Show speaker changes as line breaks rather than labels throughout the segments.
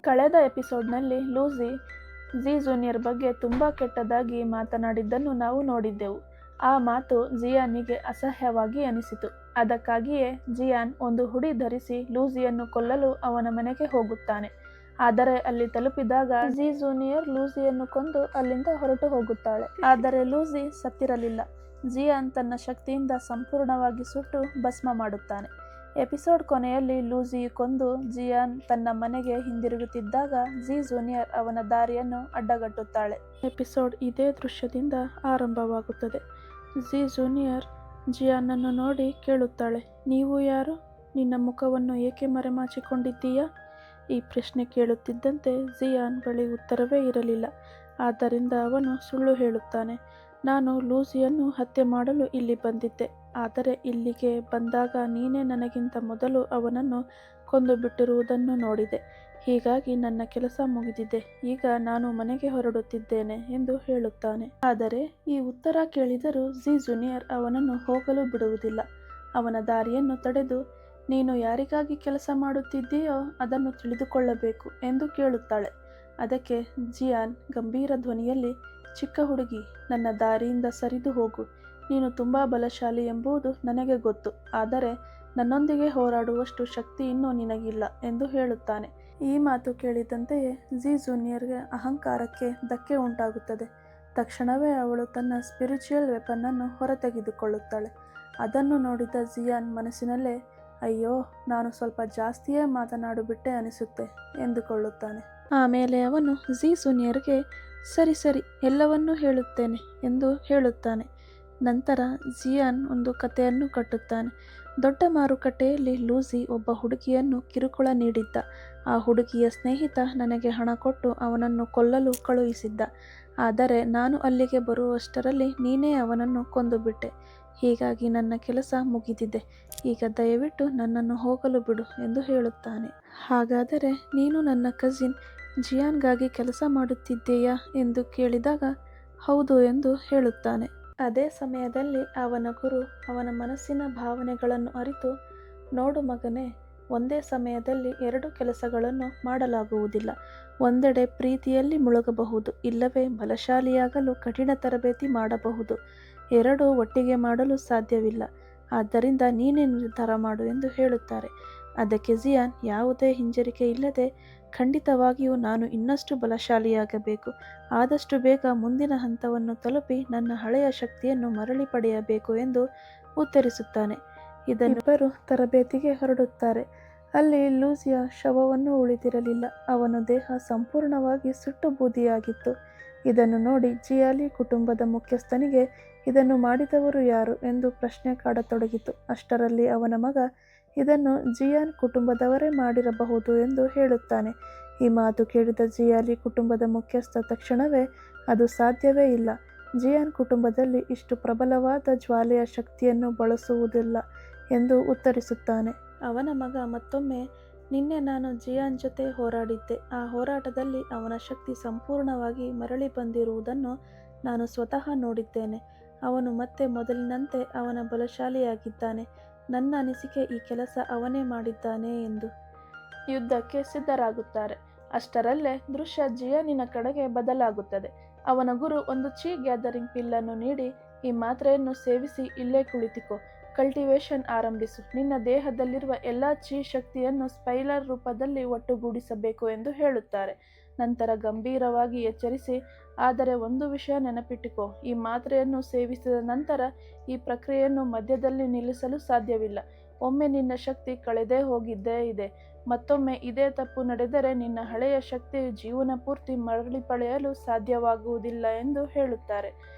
ಕಳೆದ ಎಪಿಸೋಡ್ನಲ್ಲಿ Lucy Zee junior ಬಗ್ಗೆ ತುಂಬ ಕೆಟ್ಟದಾಗಿ ಮಾತನಾಡಿದ್ದನ್ನು ನಾವು ನೋಡಿದ್ದೆವು. ಆ ಮಾತು ಜಿಯಾನಿಗೆ ಅಸಹ್ಯವಾಗಿ ಅನಿಸಿತು. ಅದಕ್ಕಾಗಿಯೇ ಜಿಯಾನ್ ಒಂದು ಹುಡಿ ಧರಿಸಿ ಲೂಸಿಯನ್ನು ಕೊಲ್ಲಲು ಅವನ ಮನೆಗೆ ಹೋಗುತ್ತಾನೆ. ಆದರೆ ಅಲ್ಲಿ ತಲುಪಿದಾಗ ಝಿ ಜೂನಿಯರ್ ಲೂಸಿಯನ್ನು ಕೊಂದು ಅಲ್ಲಿಂದ ಹೊರಟು ಹೋಗುತ್ತಾಳೆ. ಆದರೆ ಲೂಸಿ ಸತ್ತಿರಲಿಲ್ಲ. ಜಿಯಾನ್ ತನ್ನ ಶಕ್ತಿಯಿಂದ ಸಂಪೂರ್ಣವಾಗಿ ಸುಟ್ಟು ಭಸ್ಮ ಮಾಡುತ್ತಾನೆ. ಎಪಿಸೋಡ್ ಕೊನೆಯಲ್ಲಿ ಲೂಸಿ ಕೊಂದು ಜಿಯಾನ್ ತನ್ನ ಮನೆಗೆ ಹಿಂದಿರುಗುತ್ತಿದ್ದಾಗ ಝಿ ಜೂನಿಯರ್ ಅವನ ದಾರಿಯನ್ನು ಅಡ್ಡಗಟ್ಟುತ್ತಾಳೆ. ಎಪಿಸೋಡ್ ಇದೇ ದೃಶ್ಯದಿಂದ ಆರಂಭವಾಗುತ್ತದೆ. ಝಿ ಜೂನಿಯರ್ ಜಿಯಾನನ್ನು ನೋಡಿ ಕೇಳುತ್ತಾಳೆ, ನೀವು ಯಾರು? ನಿನ್ನ ಮುಖವನ್ನು ಏಕೆ ಮರೆಮಾಚಿಕೊಂಡಿದ್ದೀಯಾ? ಈ ಪ್ರಶ್ನೆ ಕೇಳುತ್ತಿದ್ದಂತೆ ಜಿಯಾನ್ ಬಳಿ ಉತ್ತರವೇ ಇರಲಿಲ್ಲ. ಆದ್ದರಿಂದ ಅವನು ಸುಳ್ಳು ಹೇಳುತ್ತಾನೆ. ನಾನು ಲೂಸಿಯನ್ನು ಹತ್ಯೆ ಮಾಡಲು ಇಲ್ಲಿ ಬಂದಿದ್ದೆ. ಆದರೆ ಇಲ್ಲಿಗೆ ಬಂದಾಗ ನೀನೇ ನನಗಿಂತ ಮೊದಲು ಅವನನ್ನು ಕೊಂದು ಬಿಟ್ಟಿರುವುದನ್ನು ನೋಡಿದೆ. ಹೀಗಾಗಿ ನನ್ನ ಕೆಲಸ ಮುಗಿದಿದೆ. ಈಗ ನಾನು ಮನೆಗೆ ಹೊರಡುತ್ತಿದ್ದೇನೆ ಎಂದು ಹೇಳುತ್ತಾನೆ. ಆದರೆ ಈ ಉತ್ತರ ಕೇಳಿದರೂ ಝಿ ಜೂನಿಯರ್ ಅವನನ್ನು ಹೋಗಲು ಬಿಡುವುದಿಲ್ಲ. ಅವನ ದಾರಿಯನ್ನು ತಡೆದು, ನೀನು ಯಾರಿಗಾಗಿ ಕೆಲಸ ಮಾಡುತ್ತಿದ್ದೀಯೋ ಅದನ್ನು ತಿಳಿದುಕೊಳ್ಳಬೇಕು ಎಂದು ಕೇಳುತ್ತಾಳೆ. ಅದಕ್ಕೆ ಜಿಯಾನ್ ಗಂಭೀರ ಧ್ವನಿಯಲ್ಲಿ, ಚಿಕ್ಕ ಹುಡುಗಿ, ನನ್ನ ದಾರಿಯಿಂದ ಸರಿದು ಹೋಗು. ನೀನು ತುಂಬ ಬಲಶಾಲಿ ಎಂಬುದು ನನಗೆ ಗೊತ್ತು. ಆದರೆ ನನ್ನೊಂದಿಗೆ ಹೋರಾಡುವಷ್ಟು ಶಕ್ತಿ ಇನ್ನೂ ನಿನಗಿಲ್ಲ ಎಂದು ಹೇಳುತ್ತಾನೆ. ಈ ಮಾತು ಕೇಳಿದಂತೆಯೇ ಝಿ ಜೂನಿಯರ್ಗೆ ಅಹಂಕಾರಕ್ಕೆ ಧಕ್ಕೆ ಉಂಟಾಗುತ್ತದೆ. ತಕ್ಷಣವೇ ಅವಳು ತನ್ನ ಸ್ಪಿರಿಚುವಲ್ ವೆಪನ್ನನ್ನು ಹೊರತೆಗೆದುಕೊಳ್ಳುತ್ತಾಳೆ. ಅದನ್ನು ನೋಡಿದ ಜಿಯಾನ್ ಮನಸ್ಸಿನಲ್ಲೇ, ಅಯ್ಯೋ, ನಾನು ಸ್ವಲ್ಪ ಜಾಸ್ತಿಯೇ ಮಾತನಾಡಿಬಿಟ್ಟೆ ಅನಿಸುತ್ತೆ ಎಂದುಕೊಳ್ಳುತ್ತಾನೆ. ಆಮೇಲೆ ಅವನು ಝಿ ಜೂನಿಯರ್ಗೆ, ಸರಿ ಸರಿ, ಎಲ್ಲವನ್ನೂ ಹೇಳುತ್ತೇನೆ ಎಂದು ಹೇಳುತ್ತಾನೆ. ನಂತರ ಜಿಯಾನ್ ಒಂದು ಕಥೆಯನ್ನು ಕಟ್ಟುತ್ತಾನೆ. ದೊಡ್ಡ ಮಾರುಕಟ್ಟೆಯಲ್ಲಿ ಲೂಸಿ ಒಬ್ಬ ಹುಡುಗಿಯನ್ನು ಕಿರುಕುಳ ನೀಡಿದ್ದ. ಆ ಹುಡುಗಿಯ ಸ್ನೇಹಿತ ನನಗೆ ಹಣ ಕೊಟ್ಟು ಅವನನ್ನು ಕೊಲ್ಲಲು ಕಳುಹಿಸಿದ್ದ. ಆದರೆ ನಾನು ಅಲ್ಲಿಗೆ ಬರುವಷ್ಟರಲ್ಲಿ ನೀನೇ ಅವನನ್ನು ಕೊಂದುಬಿಟ್ಟೆ. ಹೀಗಾಗಿ ನನ್ನ ಕೆಲಸ ಮುಗಿದಿದೆ. ಈಗ ದಯವಿಟ್ಟು ನನ್ನನ್ನು ಹೋಗಲು ಬಿಡು ಎಂದು ಹೇಳುತ್ತಾನೆ. ಹಾಗಾದರೆ ನೀನು ನನ್ನ ಕಸಿನ್ ಜಿಯಾನ್ಗಾಗಿ ಕೆಲಸ ಮಾಡುತ್ತಿದ್ದೀಯಾ ಎಂದು ಕೇಳಿದಾಗ ಹೌದು ಎಂದು ಹೇಳುತ್ತಾನೆ. ಅದೇ ಸಮಯದಲ್ಲಿ ಅವನ ಗುರು ಅವನ ಮನಸ್ಸಿನ ಭಾವನೆಗಳನ್ನು ಅರಿತು, ನೋಡು ಮಗನೇ, ಒಂದೇ ಸಮಯದಲ್ಲಿ ಎರಡು ಕೆಲಸಗಳನ್ನು ಮಾಡಲಾಗುವುದಿಲ್ಲ. ಒಂದೆಡೆ ಪ್ರೀತಿಯಲ್ಲಿ ಮುಳುಗಬಹುದು, ಇಲ್ಲವೇ ಬಲಶಾಲಿಯಾಗಲು ಕಠಿಣ ತರಬೇತಿ ಮಾಡಬಹುದು. ಎರಡೂ ಒಟ್ಟಿಗೆ ಮಾಡಲು ಸಾಧ್ಯವಿಲ್ಲ. ಆದ್ದರಿಂದ ನೀನೇ ನಿರ್ಧಾರ ಮಾಡು ಎಂದು ಹೇಳುತ್ತಾರೆ. ಅದಕ್ಕೆ ಜಿಯಾನ್ ಯಾವುದೇ ಹಿಂಜರಿಕೆ ಇಲ್ಲದೆ, ಖಂಡಿತವಾಗಿಯೂ ನಾನು ಇನ್ನಷ್ಟು ಬಲಶಾಲಿಯಾಗಬೇಕು. ಆದಷ್ಟು ಬೇಗ ಮುಂದಿನ ಹಂತವನ್ನು ತಲುಪಿ ನನ್ನ ಹಳೆಯ ಶಕ್ತಿಯನ್ನು ಮರಳಿ ಪಡೆಯಬೇಕು ಎಂದು ಉತ್ತರಿಸುತ್ತಾನೆ. ಇದನ್ನಿಬ್ಬರು ತರಬೇತಿಗೆ ಹೊರಡುತ್ತಾರೆ. ಅಲ್ಲಿ ಲೂಸಿಯ ಶವವನ್ನು ಉಳಿದಿರಲಿಲ್ಲ. ಅವನ ದೇಹ ಸಂಪೂರ್ಣವಾಗಿ ಸುಟ್ಟು ಬೂದಿಯಾಗಿತ್ತು. ಇದನ್ನು ನೋಡಿ ಜಿಯಾಲಿ ಕುಟುಂಬದ ಮುಖ್ಯಸ್ಥನಿಗೆ ಇದನ್ನು ಮಾಡಿದವರು ಯಾರು ಎಂದು ಪ್ರಶ್ನೆ ಕಾಡತೊಡಗಿತು. ಅಷ್ಟರಲ್ಲಿ ಅವನ ಮಗ, ಇದನ್ನು ಜಿಯಾನ್ ಕುಟುಂಬದವರೇ ಮಾಡಿರಬಹುದು ಎಂದು ಹೇಳುತ್ತಾನೆ. ಈ ಮಾತು ಕೇಳಿದ ಜಿಯಾಲಿ ಕುಟುಂಬದ ಮುಖ್ಯಸ್ಥ ತಕ್ಷಣವೇ, ಅದು ಸಾಧ್ಯವೇ ಇಲ್ಲ. ಜಿಯಾನ್ ಕುಟುಂಬದಲ್ಲಿ ಇಷ್ಟು ಪ್ರಬಲವಾದ ಜ್ವಾಲೆಯ ಶಕ್ತಿಯನ್ನು ಬಳಸುವುದಿಲ್ಲ ಎಂದು ಉತ್ತರಿಸುತ್ತಾನೆ. ಅವನ ಮಗ ಮತ್ತೊಮ್ಮೆ, ನಿನ್ನೆ ನಾನು ಜಿಯಾನ್ ಜೊತೆ ಹೋರಾಡಿದ್ದೆ. ಆ ಹೋರಾಟದಲ್ಲಿ ಅವನ ಶಕ್ತಿ ಸಂಪೂರ್ಣವಾಗಿ ಮರಳಿ ಬಂದಿರುವುದನ್ನು ನಾನು ಸ್ವತಃ ನೋಡಿದ್ದೇನೆ. ಅವನು ಮತ್ತೆ ಮೊದಲಿನಂತೆ ಅವನ ಬಲಶಾಲಿಯಾಗಿದ್ದಾನೆ. ನನ್ನ ಅನಿಸಿಕೆ ಈ ಕೆಲಸ ಅವನೇ ಮಾಡಿದ್ದಾನೆ ಎಂದು. ಯುದ್ಧಕ್ಕೆ ಸಿದ್ಧರಾಗುತ್ತಾರೆ. ಅಷ್ಟರಲ್ಲೇ ದೃಶ್ಯ ಜಿಯಾನಿನ ಕಡೆಗೆ ಬದಲಾಗುತ್ತದೆ. ಅವನ ಗುರು ಒಂದು ಚೀ ಗ್ಯಾದರಿಂಗ್ ಪಿಲ್ಲನ್ನು ನೀಡಿ, ಈ ಮಾತ್ರೆಯನ್ನು ಸೇವಿಸಿ ಇಲ್ಲೇ ಕುಳಿತುಕೋ, ಕಲ್ಟಿವೇಶನ್ ಆರಂಭಿಸು. ನಿನ್ನ ದೇಹದಲ್ಲಿರುವ ಎಲ್ಲ ಚೀ ಶಕ್ತಿಯನ್ನು ಸ್ಪೈಲರ್ ರೂಪದಲ್ಲಿ ಒಟ್ಟುಗೂಡಿಸಬೇಕು ಎಂದು ಹೇಳುತ್ತಾರೆ. ನಂತರ ಗಂಭೀರವಾಗಿ ಎಚ್ಚರಿಸಿ, ಆದರೆ ಒಂದು ವಿಷಯ ನೆನಪಿಟ್ಟುಕೋ, ಈ ಮಾತ್ರೆಯನ್ನು ಸೇವಿಸಿದ ನಂತರ ಈ ಪ್ರಕ್ರಿಯೆಯನ್ನು ಮಧ್ಯದಲ್ಲಿ ನಿಲ್ಲಿಸಲು ಸಾಧ್ಯವಿಲ್ಲ. ಒಮ್ಮೆ ನಿನ್ನ ಶಕ್ತಿ ಕಳೆದೇ ಹೋಗಿದ್ದೇ ಇದೆ. ಮತ್ತೊಮ್ಮೆ ಇದೇ ತಪ್ಪು ನಡೆದರೆ ನಿನ್ನ ಹಳೆಯ ಶಕ್ತಿ ಜೀವನ ಪೂರ್ತಿ ಮರಳಿ ಪಡೆಯಲು ಸಾಧ್ಯವಾಗುವುದಿಲ್ಲ ಎಂದು ಹೇಳುತ್ತಾರೆ.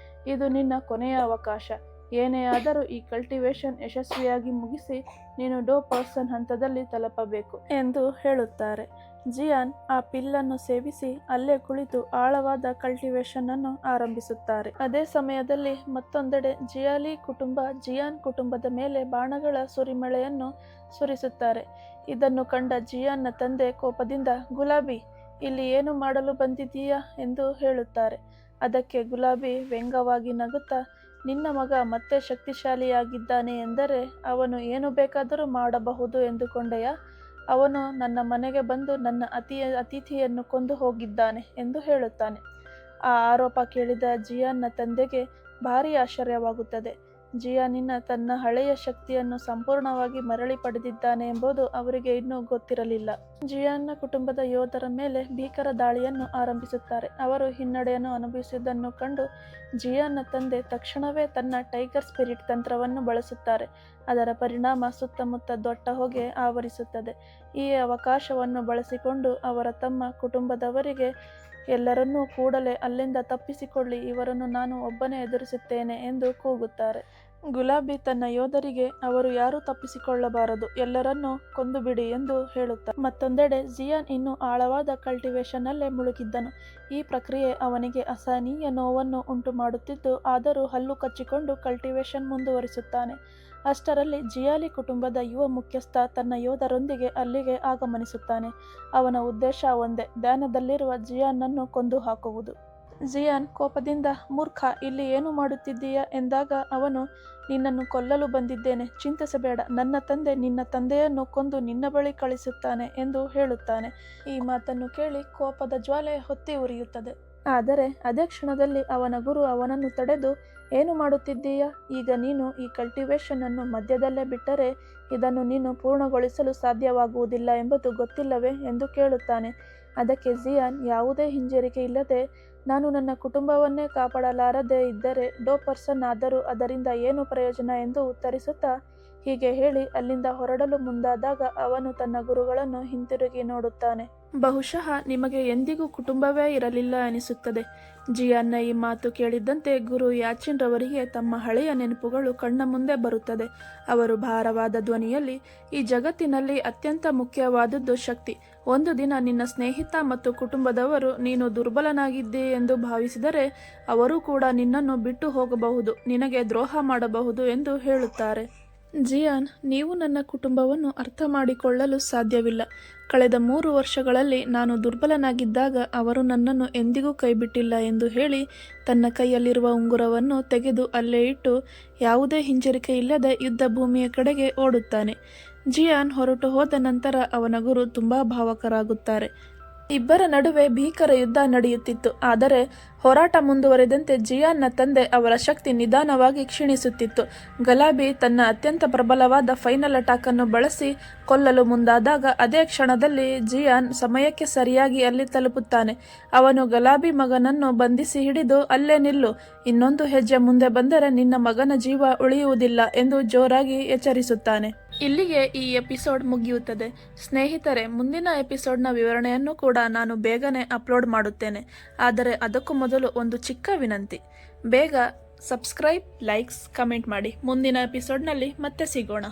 ಇದು ನಿನ್ನ ಕೊನೆಯ ಅವಕಾಶ. ಏನೇ ಆದರೂ ಈ ಕಲ್ಟಿವೇಶನ್ ಯಶಸ್ವಿಯಾಗಿ ಮುಗಿಸಿ ನೀನು ಡೋ ಪರ್ಸನ್ ಹಂತದಲ್ಲಿ ತಲುಪಬೇಕು ಎಂದು ಹೇಳುತ್ತಾರೆ. ಜಿಯಾನ್ ಆ ಪಿಲ್ಲನ್ನು ಸೇವಿಸಿ ಅಲ್ಲೇ ಕುಳಿತು ಆಳವಾದ ಕಲ್ಟಿವೇಶನ್ ಅನ್ನು ಆರಂಭಿಸುತ್ತಾರೆ. ಅದೇ ಸಮಯದಲ್ಲಿ ಮತ್ತೊಂದೆಡೆ ಜಿಯಾಲಿ ಕುಟುಂಬ ಜಿಯಾನ್ ಕುಟುಂಬದ ಮೇಲೆ ಬಾಣಗಳ ಸುರಿಮಳೆಯನ್ನು ಸುರಿಸುತ್ತಾರೆ. ಇದನ್ನು ಕಂಡ ಜಿಯಾನ್ನ ತಂದೆ ಕೋಪದಿಂದ, ಗುಲಾಬಿ, ಇಲ್ಲಿ ಏನು ಮಾಡಲು ಬಂದಿದ್ದೀಯಾ ಎಂದು ಹೇಳುತ್ತಾರೆ. ಅದಕ್ಕೆ ಗುಲಾಬಿ ವ್ಯಂಗ್ಯವಾಗಿ ನಗುತ್ತಾ, ನಿನ್ನ ಮಗ ಮತ್ತೆ ಶಕ್ತಿಶಾಲಿಯಾಗಿದ್ದಾನೆ ಎಂದರೆ ಅವನು ಏನು ಬೇಕಾದರೂ ಮಾಡಬಹುದು ಎಂದುಕೊಂಡೆಯಾ? ಅವನು ನನ್ನ ಮನೆಗೆ ಬಂದು ನನ್ನ ಅತಿಥಿಯನ್ನು ಕೊಂದು ಹೋಗಿದ್ದಾನೆ ಎಂದು ಹೇಳುತ್ತಾನೆ. ಆ ಆರೋಪ ಕೇಳಿದ ಜಿಯಾನ್ನ ತಂದೆಗೆ ಭಾರಿ ಆಶ್ಚರ್ಯವಾಗುತ್ತದೆ. ಜಿಯಾನಿನ ತನ್ನ ಹಳೆಯ ಶಕ್ತಿಯನ್ನು ಸಂಪೂರ್ಣವಾಗಿ ಮರಳಿ ಪಡೆದಿದ್ದಾನೆ ಎಂಬುದು ಅವರಿಗೆ ಇನ್ನೂ ಗೊತ್ತಿರಲಿಲ್ಲ. ಜಿಯಾನ್ನ ಕುಟುಂಬದ ಯೋಧರ ಮೇಲೆ ಭೀಕರ ದಾಳಿಯನ್ನು ಆರಂಭಿಸುತ್ತಾರೆ. ಅವರು ಹಿನ್ನಡೆಯನ್ನು ಅನುಭವಿಸಿದ್ದನ್ನು ಕಂಡು ಜಿಯಾನ್ನ ತಂದೆ ತಕ್ಷಣವೇ ತನ್ನ ಟೈಗರ್ ಸ್ಪಿರಿಟ್ ತಂತ್ರವನ್ನು ಬಳಸುತ್ತಾರೆ. ಅದರ ಪರಿಣಾಮ ಸುತ್ತಮುತ್ತ ದೊಡ್ಡ ಹೊಗೆ ಆವರಿಸುತ್ತದೆ. ಈ ಅವಕಾಶವನ್ನು ಬಳಸಿಕೊಂಡು ಅವರ ತಮ್ಮ ಕುಟುಂಬದವರಿಗೆ ಎಲ್ಲರನ್ನೂ ಕೂಡಲೇ ಅಲ್ಲಿಂದ ತಪ್ಪಿಸಿಕೊಳ್ಳಿ, ಇವರನ್ನು ನಾನು ಒಬ್ಬನೇ ಎದುರಿಸುತ್ತೇನೆ ಎಂದು ಕೂಗುತ್ತಾರೆ. ಗುಲಾಬಿ ತನ್ನ ಯೋಧರಿಗೆ ಅವರು ಯಾರೂ ತಪ್ಪಿಸಿಕೊಳ್ಳಬಾರದು, ಎಲ್ಲರನ್ನೂ ಕೊಂದುಬಿಡಿ ಎಂದು ಹೇಳುತ್ತಾರೆ. ಮತ್ತೊಂದೆಡೆ ಜಿಯಾನ್ ಇನ್ನೂ ಆಳವಾದ ಕಲ್ಟಿವೇಷನ್ನಲ್ಲೇ ಮುಳುಗಿದ್ದನು. ಈ ಪ್ರಕ್ರಿಯೆ ಅವನಿಗೆ ಅಸಹನೀಯ ನೋವನ್ನು ಉಂಟು ಮಾಡುತ್ತಿದ್ದು, ಆದರೂ ಹಲ್ಲು ಕಚ್ಚಿಕೊಂಡು ಕಲ್ಟಿವೇಷನ್ ಮುಂದುವರಿಸುತ್ತಾನೆ. ಅಷ್ಟರಲ್ಲಿ ಜಿಯಾಲಿ ಕುಟುಂಬದ ಯುವ ಮುಖ್ಯಸ್ಥ ತನ್ನ ಯೋಧರೊಂದಿಗೆ ಅಲ್ಲಿಗೆ ಆಗಮನಿಸುತ್ತಾನೆ. ಅವನ ಉದ್ದೇಶ ಒಂದೇ, ಧ್ಯಾನದಲ್ಲಿರುವ ಜಿಯಾನ್ನನ್ನು ಕೊಂದು ಹಾಕುವುದು. ಜಿಯಾನ್ ಕೋಪದಿಂದ, ಮೂರ್ಖ, ಇಲ್ಲಿ ಏನು ಮಾಡುತ್ತಿದ್ದೀಯಾ ಎಂದಾಗ ಅವನು, ನಿನ್ನನ್ನು ಕೊಲ್ಲಲು ಬಂದಿದ್ದೇನೆ, ಚಿಂತಿಸಬೇಡ, ನನ್ನ ತಂದೆ ನಿನ್ನ ತಂದೆಯನ್ನು ಕೊಂದು ನಿನ್ನ ಬಳಿ ಕಳಿಸುತ್ತಾನೆ ಎಂದು ಹೇಳುತ್ತಾನೆ. ಈ ಮಾತನ್ನು ಕೇಳಿ ಕೋಪದ ಜ್ವಾಲೆ ಹೊತ್ತಿ ಉರಿಯುತ್ತದೆ. ಆದರೆ ಅದೇ ಕ್ಷಣದಲ್ಲಿ ಅವನ ಗುರು ಅವನನ್ನು ತಡೆದು, ಏನು ಮಾಡುತ್ತಿದ್ದೀಯಾ? ಈಗ ನೀನು ಈ ಕಲ್ಟಿವೇಷನ್ ಅನ್ನು ಮಧ್ಯದಲ್ಲೇ ಬಿಟ್ಟರೆ ಇದನ್ನು ನೀನು ಪೂರ್ಣಗೊಳಿಸಲು ಸಾಧ್ಯವಾಗುವುದಿಲ್ಲ ಎಂಬುದು ಗೊತ್ತಿಲ್ಲವೇ ಎಂದು ಕೇಳುತ್ತಾನೆ. ಅದಕ್ಕೆ ಜಿಯಾನ್ ಯಾವುದೇ ಹಿಂಜರಿಕೆ ಇಲ್ಲದೆ, ನಾನು ನನ್ನ ಕುಟುಂಬವನ್ನೇ ಕಾಪಾಡಲಾರದೆ ಇದ್ದರೆ ಪರ್ಸನ್ ಆದರೂ ಅದರಿಂದ ಏನು ಪ್ರಯೋಜನ ಎಂದು ಉತ್ತರಿಸುತ್ತಾ ಹೀಗೆ ಹೇಳಿ ಅಲ್ಲಿಂದ ಹೊರಡಲು ಮುಂದಾದಾಗ ಅವನು ತನ್ನ ಗುರುಗಳನ್ನು ಹಿಂತಿರುಗಿ ನೋಡುತ್ತಾನೆ. ಬಹುಶಃ ನಿಮಗೆ ಎಂದಿಗೂ ಕುಟುಂಬವೇ ಇರಲಿಲ್ಲ ಎನಿಸುತ್ತದೆ. ಜಿಯಾನ್ನ ಈ ಮಾತು ಕೇಳಿದ್ದಂತೆ ಗುರು ಯಾಚಿನ್ ರವರಿಗೆ ತಮ್ಮ ಹಳೆಯ ನೆನಪುಗಳು ಕಣ್ಣ ಮುಂದೆ ಬರುತ್ತದೆ. ಅವರು ಭಾರವಾದ ಧ್ವನಿಯಲ್ಲಿ, ಈ ಜಗತ್ತಿನಲ್ಲಿ ಅತ್ಯಂತ ಮುಖ್ಯವಾದದ್ದು ಶಕ್ತಿ. ಒಂದು ದಿನ ನಿನ್ನ ಸ್ನೇಹಿತ ಮತ್ತು ಕುಟುಂಬದವರು ನೀನು ದುರ್ಬಲನಾಗಿದ್ದೆ ಎಂದು ಭಾವಿಸಿದರೆ ಅವರೂ ಕೂಡ ನಿನ್ನನ್ನು ಬಿಟ್ಟು ಹೋಗಬಹುದು, ನಿನಗೆ ದ್ರೋಹ ಮಾಡಬಹುದು ಎಂದು ಹೇಳುತ್ತಾರೆ. ಜಿಯಾನ್, ನೀವು ನನ್ನ ಕುಟುಂಬವನ್ನು ಅರ್ಥ ಮಾಡಿಕೊಳ್ಳಲು ಸಾಧ್ಯವಿಲ್ಲ. ಕಳೆದ 3 ವರ್ಷಗಳಲ್ಲಿ ನಾನು ದುರ್ಬಲನಾಗಿದ್ದಾಗ ಅವರು ನನ್ನನ್ನು ಎಂದಿಗೂ ಕೈಬಿಟ್ಟಿಲ್ಲ ಎಂದು ಹೇಳಿ ತನ್ನ ಕೈಯಲ್ಲಿರುವ ಉಂಗುರವನ್ನು ತೆಗೆದು ಅಲ್ಲೇ ಇಟ್ಟು ಯಾವುದೇ ಹಿಂಜರಿಕೆ ಇಲ್ಲದೆ ಯುದ್ಧ ಭೂಮಿಯ ಕಡೆಗೆ ಓಡುತ್ತಾನೆ. ಜಿಯಾನ್ ಹೊರಟು ಹೋದ ನಂತರ ಅವನ ಗುರು ತುಂಬಾ ಭಾವಕರಾಗುತ್ತಾರೆ. ಇಬ್ಬರ ನಡುವೆ ಭೀಕರ ಯುದ್ಧ ನಡೆಯುತ್ತಿತ್ತು. ಆದರೆ ಹೋರಾಟ ಮುಂದುವರೆದಂತೆ ಜಿಯಾನ್ನ ತಂದೆ ಅವರ ಶಕ್ತಿ ನಿಧಾನವಾಗಿ ಕ್ಷೀಣಿಸುತ್ತಿತ್ತು. ಗುಲಾಬಿ ತನ್ನ ಅತ್ಯಂತ ಪ್ರಬಲವಾದ ಫೈನಲ್ ಅಟ್ಯಾಕ್ ಅನ್ನು ಬಳಸಿ ಕೊಲ್ಲಲು ಮುಂದಾದಾಗ ಅದೇ ಕ್ಷಣದಲ್ಲಿ ಜಿಯಾನ್ ಸಮಯಕ್ಕೆ ಸರಿಯಾಗಿ ಅಲ್ಲಿ ತಲುಪುತ್ತಾನೆ. ಅವನು ಗುಲಾಬಿ ಮಗನನ್ನು ಬಂಧಿಸಿ ಹಿಡಿದು, ಅಲ್ಲೇ ನಿಲ್ಲು, ಇನ್ನೊಂದು ಹೆಜ್ಜೆ ಮುಂದೆ ಬಂದರೆ ನಿನ್ನ ಮಗನ ಜೀವ ಉಳಿಯುವುದಿಲ್ಲ ಎಂದು ಜೋರಾಗಿ ಎಚ್ಚರಿಸುತ್ತಾನೆ. ಇಲ್ಲಿಗೆ ಈ ಎಪಿಸೋಡ್ ಮುಗಿಯುತ್ತದೆ. ಸ್ನೇಹಿತರೆ, ಮುಂದಿನ ಎಪಿಸೋಡ್ನ ವಿವರಣೆಯನ್ನು ಕೂಡ ನಾನು ಬೇಗನೆ ಅಪ್ಲೋಡ್ ಮಾಡುತ್ತೇನೆ. ಆದರೆ ಅದಕ್ಕೂ ಮೊದಲು ಒಂದು ಚಿಕ್ಕ ವಿನಂತಿ, ಬೇಗ ಸಬ್ಸ್ಕ್ರೈಬ್, ಲೈಕ್ಸ್, ಕಮೆಂಟ್ ಮಾಡಿ. ಮುಂದಿನ ಎಪಿಸೋಡ್ನಲ್ಲಿ ಮತ್ತೆ ಸಿಗೋಣ.